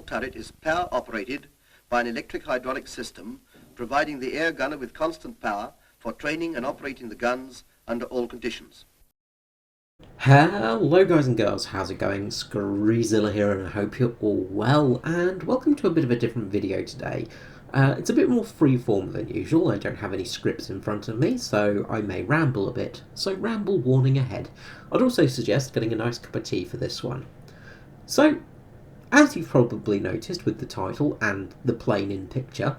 turret is power operated by an electric hydraulic system, providing the air gunner with constant power for training and operating the guns under all conditions. Hello guys and girls, how's it going? Screezilla here and I hope you're all well, and welcome to a bit of a different video today. It's a bit more freeform than usual. I don't have any scripts in front of me, so I may ramble a bit, so ramble warning ahead. I'd also suggest getting a nice cup of tea for this one. So, as you've probably noticed with the title and the plane in picture,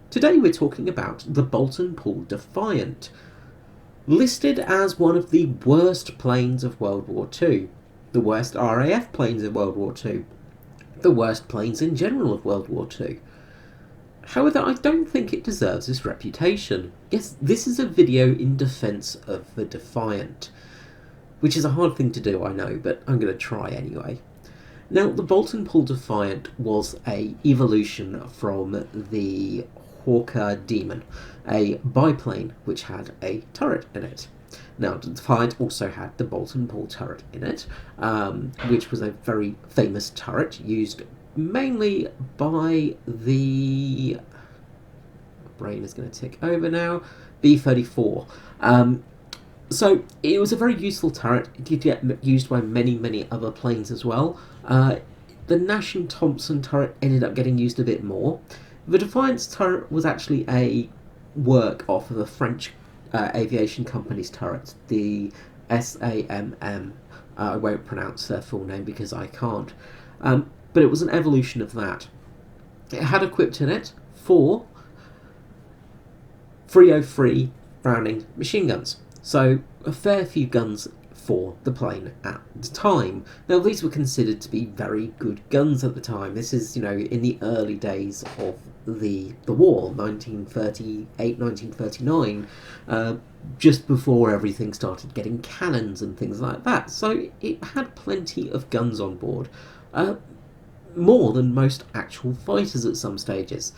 today we're talking about the Boulton Paul Defiant, listed as one of the worst planes of World War II, the worst RAF planes of World War II, the worst planes in general of World War II. However, I don't think it deserves this reputation. Yes, this is a video in defence of the Defiant, which is a hard thing to do, I know, but I'm going to try anyway. Now, the Boulton Paul Defiant was an evolution from the Hawker Demon, a biplane which had a turret in it. Now, the Defiant also had the Boulton Paul turret in it, which was a very famous turret used mainly by the... My brain is going to tick over now. B-34. So it was a very useful turret. It did get used by many other planes as well. The Nash and Thompson turret ended up getting used a bit more. The Defiant's turret was actually a work off of a French aviation company's turret, the SAMM. I won't pronounce their full name because I can't. But it was an evolution of that. It had equipped in it 4 303 Browning machine guns. So a fair few guns for the plane at the time. Now, these were considered to be very good guns at the time. This is, in the early days of the war, 1938, 1939, just before everything started getting cannons and things like that. So it had plenty of guns on board. More than most actual fighters at some stages.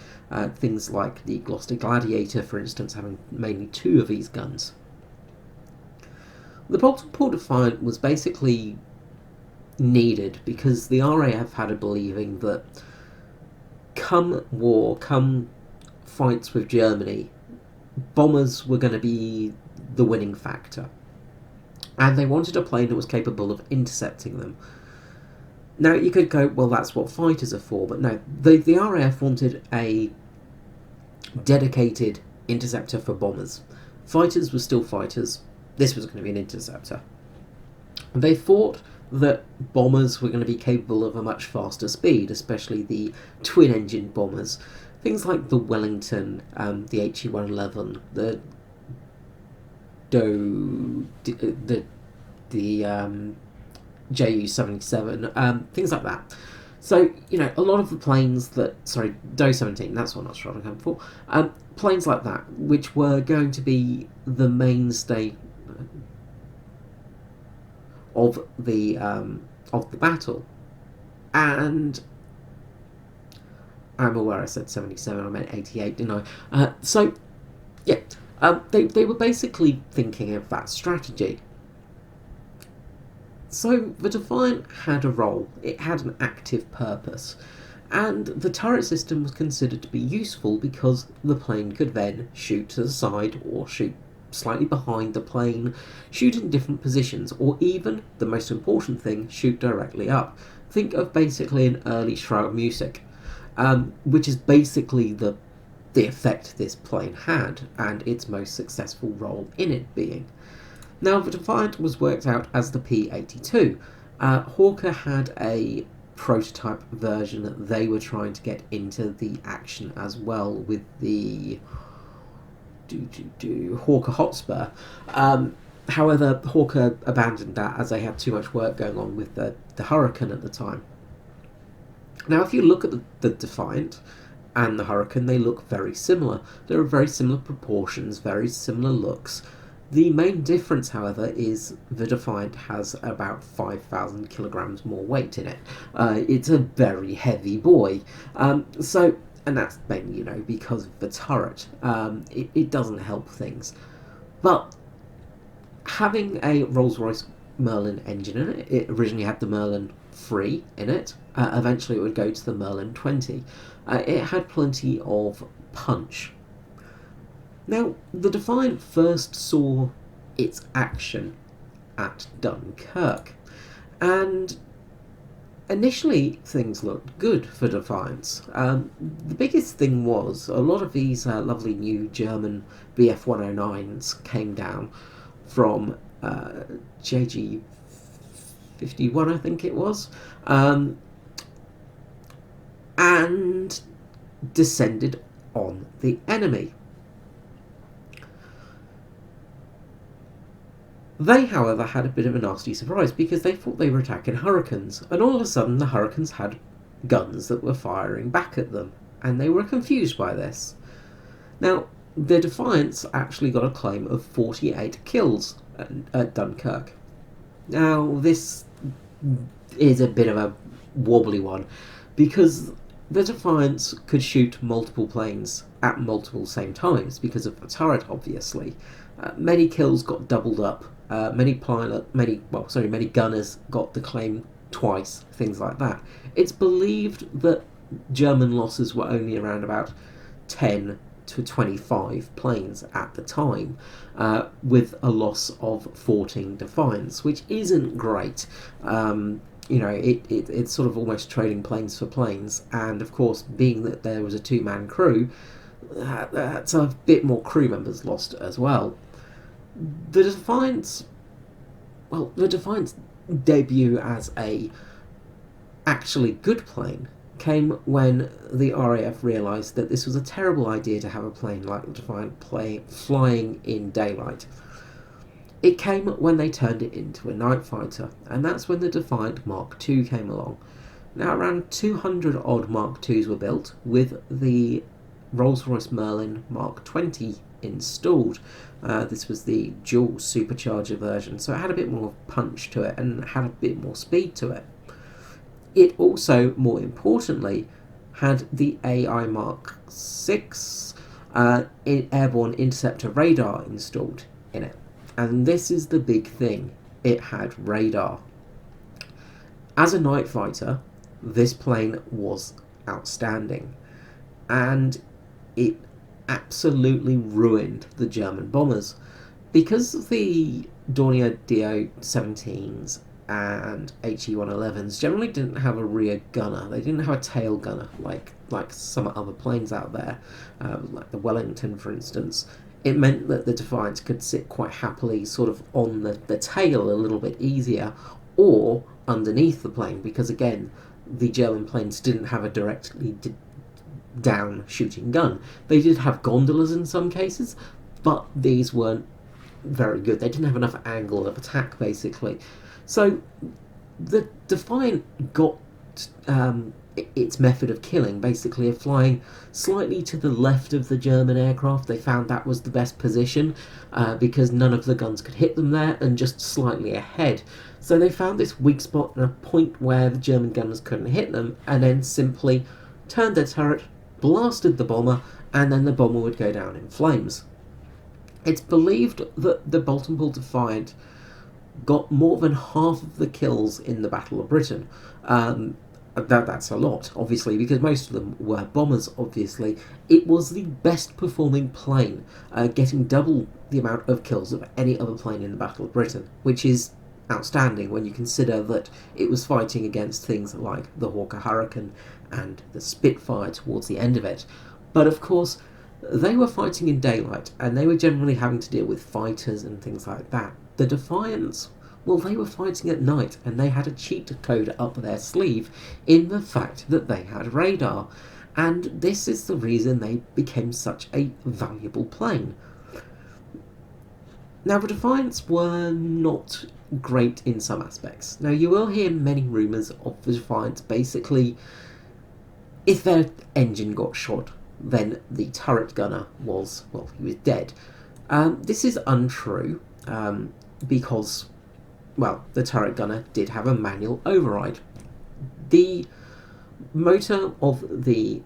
Things like the Gloucester Gladiator, for instance, having mainly 2 of these guns. The Boulton Paul Defiant was basically needed because the RAF had a believing that come war, come fights with Germany, bombers were going to be the winning factor. And they wanted a plane that was capable of intercepting them. Now, you could go, well, that's what fighters are for, but no, the RAF wanted a dedicated interceptor for bombers. Fighters were still fighters. This was going to be an interceptor. They thought that bombers were going to be capable of a much faster speed, especially the twin-engine bombers. Things like the Wellington, the HE-111, the Ju-77, things like that. So, a lot of the planes that... Sorry, Do-17, that's what I was trying to come for. Planes like that, which were going to be the mainstay of the battle. And I'm aware I said 77, I meant 88, didn't I? So, yeah, they were basically thinking of that strategy. So the Defiant had a role, it had an active purpose, and the turret system was considered to be useful because the plane could then shoot to the side or shoot slightly behind the plane, shoot in different positions, or even, the most important thing, shoot directly up. Think of basically an early Shroud Music, which is basically the effect this plane had, and its most successful role in it being. Now, the Defiant was worked out as the P-82. Hawker had a prototype version that they were trying to get into the action as well with the Hawker Hotspur. However, Hawker abandoned that as they had too much work going on with the Hurricane at the time. Now, if you look at the Defiant and the Hurricane, they look very similar. There are very similar proportions, very similar looks. The main difference, however, is the Defiant has about 5,000 kilograms more weight in it. It's a very heavy boy. And that's mainly, because of the turret. It doesn't help things. But having a Rolls-Royce Merlin engine in it. It originally had the Merlin 3 in it. Eventually it would go to the Merlin 20. It had plenty of punch. Now, the Defiant first saw its action at Dunkirk, and initially things looked good for Defiance. The biggest thing was a lot of these lovely new German Bf 109s came down from JG 51, I think it was, and descended on the enemy. They, however, had a bit of a nasty surprise because they thought they were attacking Hurricanes, and all of a sudden the Hurricanes had guns that were firing back at them, and they were confused by this. Now, the Defiants actually got a claim of 48 kills at Dunkirk. Now, this is a bit of a wobbly one, because the Defiants could shoot multiple planes at multiple same times because of the turret, obviously. Many kills got doubled up. Many gunners got the claim twice, things like that. It's believed that German losses were only around about 10 to 25 planes at the time, with a loss of 14 Defiants, which isn't great. It's sort of almost trading planes for planes, and of course, being that there was a two-man crew, that's a bit more crew members lost as well. The Defiant's debut as a actually good plane came when the RAF realised that this was a terrible idea to have a plane like the Defiant flying in daylight. It came when they turned it into a night fighter, and that's when the Defiant Mark II came along. Now, around 200 odd Mark IIs were built, with the Rolls-Royce Merlin Mark XX installed. This was the dual supercharger version, so it had a bit more punch to it and had a bit more speed to it. It also, more importantly, had the AI Mark VI airborne interceptor radar installed in it. And this is the big thing, it had radar. As a night fighter, this plane was outstanding, and it absolutely ruined the German bombers. Because the Dornier DO-17s and HE-111s generally didn't have a rear gunner, they didn't have a tail gunner like some other planes out there, like the Wellington, for instance. It meant that the Defiant could sit quite happily sort of on the tail a little bit easier, or underneath the plane, because again, the German planes didn't have a directly down shooting gun. They did have gondolas in some cases, but these weren't very good. They didn't have enough angle of attack, basically. So the Defiant got its method of killing, basically of flying slightly to the left of the German aircraft. They found that was the best position because none of the guns could hit them there, and just slightly ahead. So they found this weak spot and a point where the German gunners couldn't hit them, and then simply turned their turret, blasted the bomber, and then the bomber would go down in flames. It's believed that the Bolt & Bull Defiant got more than half of the kills in the Battle of Britain. That's a lot, obviously, because most of them were bombers, obviously. It was the best performing plane, getting double the amount of kills of any other plane in the Battle of Britain, which is outstanding when you consider that it was fighting against things like the Hawker Hurricane and the Spitfire towards the end of it. But of course, they were fighting in daylight, and they were generally having to deal with fighters and things like that. The Defiants, well, they were fighting at night, and they had a cheat code up their sleeve in the fact that they had radar, and this is the reason they became such a valuable plane. Now, the Defiants were not great in some aspects. Now, you will hear many rumours of the Defiants. Basically, if their engine got shot, then the turret gunner was, well, he was dead. This is untrue, because, well, the turret gunner did have a manual override. The motor of the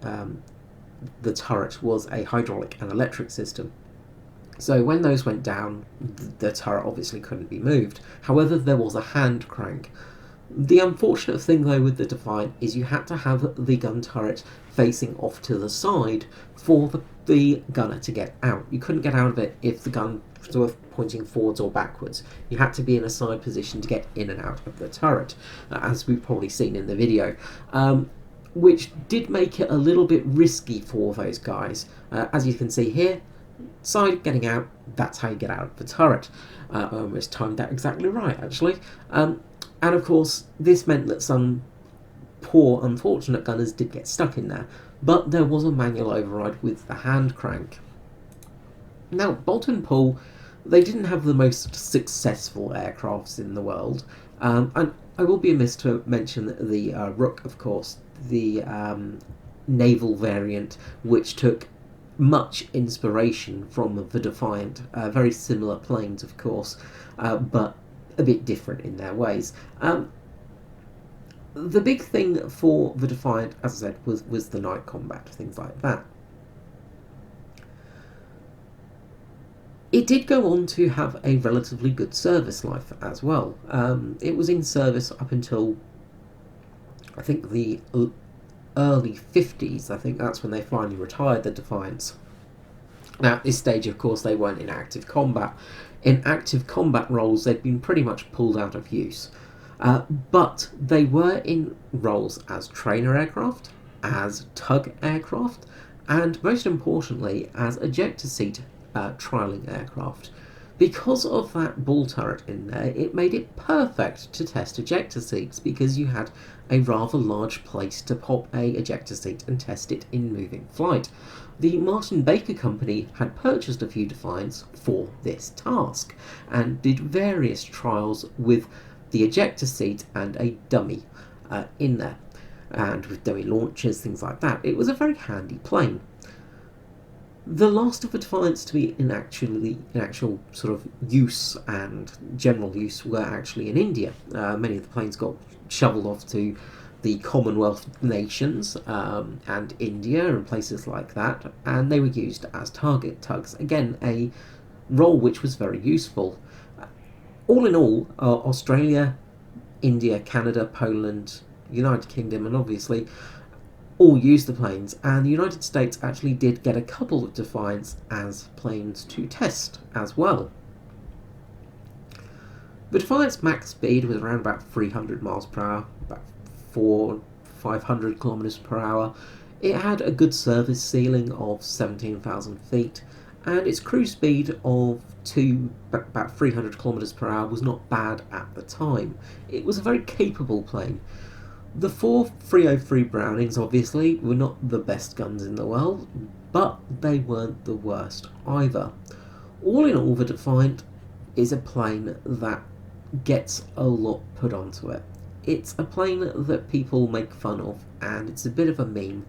turret was a hydraulic and electric system. So when those went down, the turret obviously couldn't be moved. However, there was a hand crank. The unfortunate thing though with the Defiant is you had to have the gun turret facing off to the side for the gunner to get out. You couldn't get out of it if the gun was sort of pointing forwards or backwards. You had to be in a side position to get in and out of the turret, as we've probably seen in the video. Which did make it a little bit risky for those guys. As you can see here, side getting out, that's how you get out of the turret. I almost timed that exactly right, actually. And of course, this meant that some poor, unfortunate gunners did get stuck in there, but there was a manual override with the hand crank. Now, Bolt and Pull, they didn't have the most successful aircrafts in the world, and I will be amiss to mention the Rook, of course, the naval variant, which took much inspiration from the Defiant. Very similar planes, of course, but a bit different in their ways. The big thing for the Defiant, as I said, was the night combat, things like that. It did go on to have a relatively good service life as well. It was in service up until, I think, the early 50s. I think that's when they finally retired the Defiants. Now, at this stage, of course, they weren't in active combat. In active combat roles, they'd been pretty much pulled out of use. But they were in roles as trainer aircraft, as tug aircraft, and most importantly, as ejector seat trialling aircraft. Because of that ball turret in there, it made it perfect to test ejector seats, because you had a rather large place to pop a ejector seat and test it in moving flight. The Martin Baker Company had purchased a few Defiants for this task, and did various trials with the ejector seat and a dummy in there, and with dummy launchers, things like that. It was a very handy plane. The last of the Defiants to be in actual sort of use and general use were actually in India. Many of the planes got shoveled off to the Commonwealth nations and India and places like that, and they were used as target tugs. Again, a role which was very useful. All in all, Australia, India, Canada, Poland, United Kingdom, and obviously all used the planes, and the United States actually did get a couple of Defiants as planes to test as well. The Defiant's max speed was around about 300 miles per hour, about 500 kilometers per hour. It had a good service ceiling of 17,000 feet, and its cruise speed of about 300 kilometers per hour was not bad at the time. It was a very capable plane. The 4 303 Brownings, obviously, were not the best guns in the world, but they weren't the worst either. All in all, the Defiant is a plane that gets a lot put onto it. It's a plane that people make fun of, and it's a bit of a meme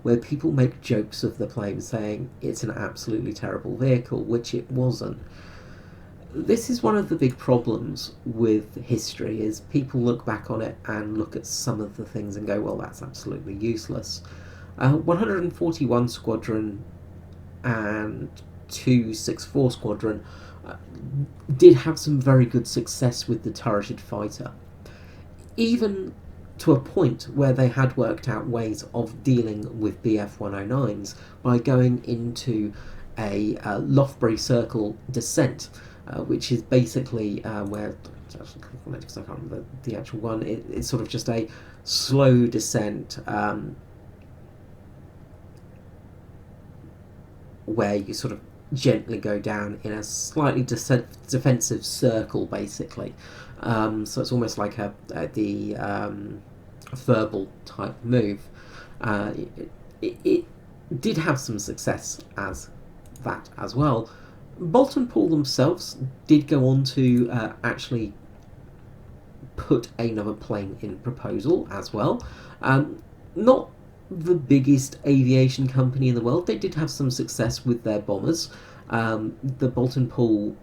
where people make jokes of the plane saying it's an absolutely terrible vehicle, which it wasn't. This is one of the big problems with history, is people look back on it and look at some of the things and go, well, that's absolutely useless. 141 Squadron and 264 Squadron did have some very good success with the turreted fighter, even to a point where they had worked out ways of dealing with Bf-109s by going into a Lothbury Circle descent, which is basically where, because I can't remember the actual one, it's sort of just a slow descent where you sort of gently go down in a slightly defensive circle, basically. So it's almost like the verbal type move. It did have some success as that as well. Bolt and Pull themselves did go on to actually put another plane in proposal as well. Not the biggest aviation company in the world. They did have some success with their bombers. The Bolt and Pull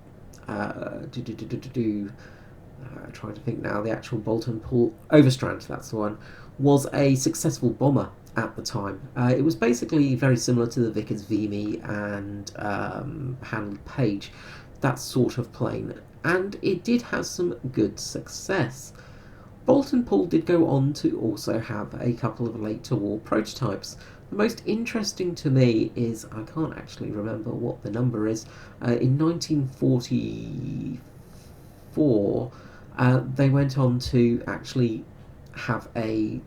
trying to think now, the actual Bolt and Pull Overstrand, that's the one, was a successful bomber at the time. It was basically very similar to the Vickers Vimy and Handley Page, that sort of plane, and it did have some good success. Bolt and Paul did go on to also have a couple of later war prototypes. The most interesting to me is, I can't actually remember what the number is, in 1944 they went on to actually have a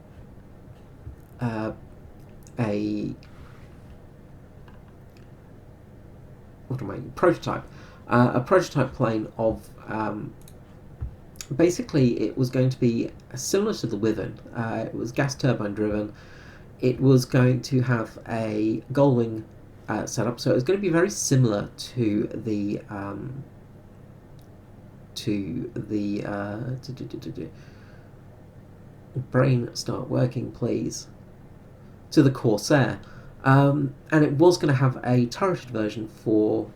prototype, a prototype plane of basically it was going to be similar to the Wyvern. It was gas turbine driven. It was going to have a gull-wing setup, so it was going to be very similar to the brain start working, please. To the Corsair, and it was going to have a turreted version for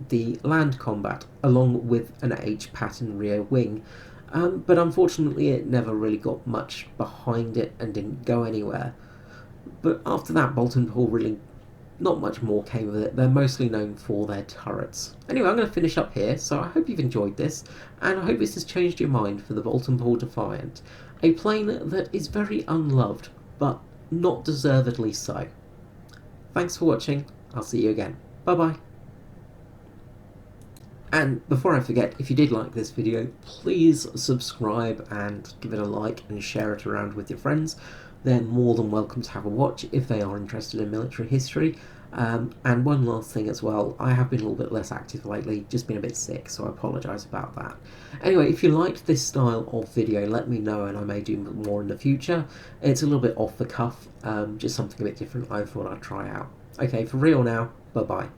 the land combat, along with an H pattern rear wing. But unfortunately, it never really got much behind it and didn't go anywhere. But after that, Bolt and Paul really not much more came of it. They're mostly known for their turrets. Anyway, I'm going to finish up here, so I hope you've enjoyed this, and I hope this has changed your mind for the Bolt and Paul Defiant, a plane that is very unloved, but not deservedly so. Thanks for watching. I'll see you again. Bye bye. And before I forget, if you did like this video, please subscribe and give it a like and share it around with your friends. They're more than welcome to have a watch if they are interested in military history. And one last thing as well, I have been a little bit less active lately, just been a bit sick, so I apologise about that. Anyway, if you liked this style of video, let me know and I may do more in the future. It's a little bit off the cuff, just something a bit different I thought I'd try out. Okay, for real now, bye bye.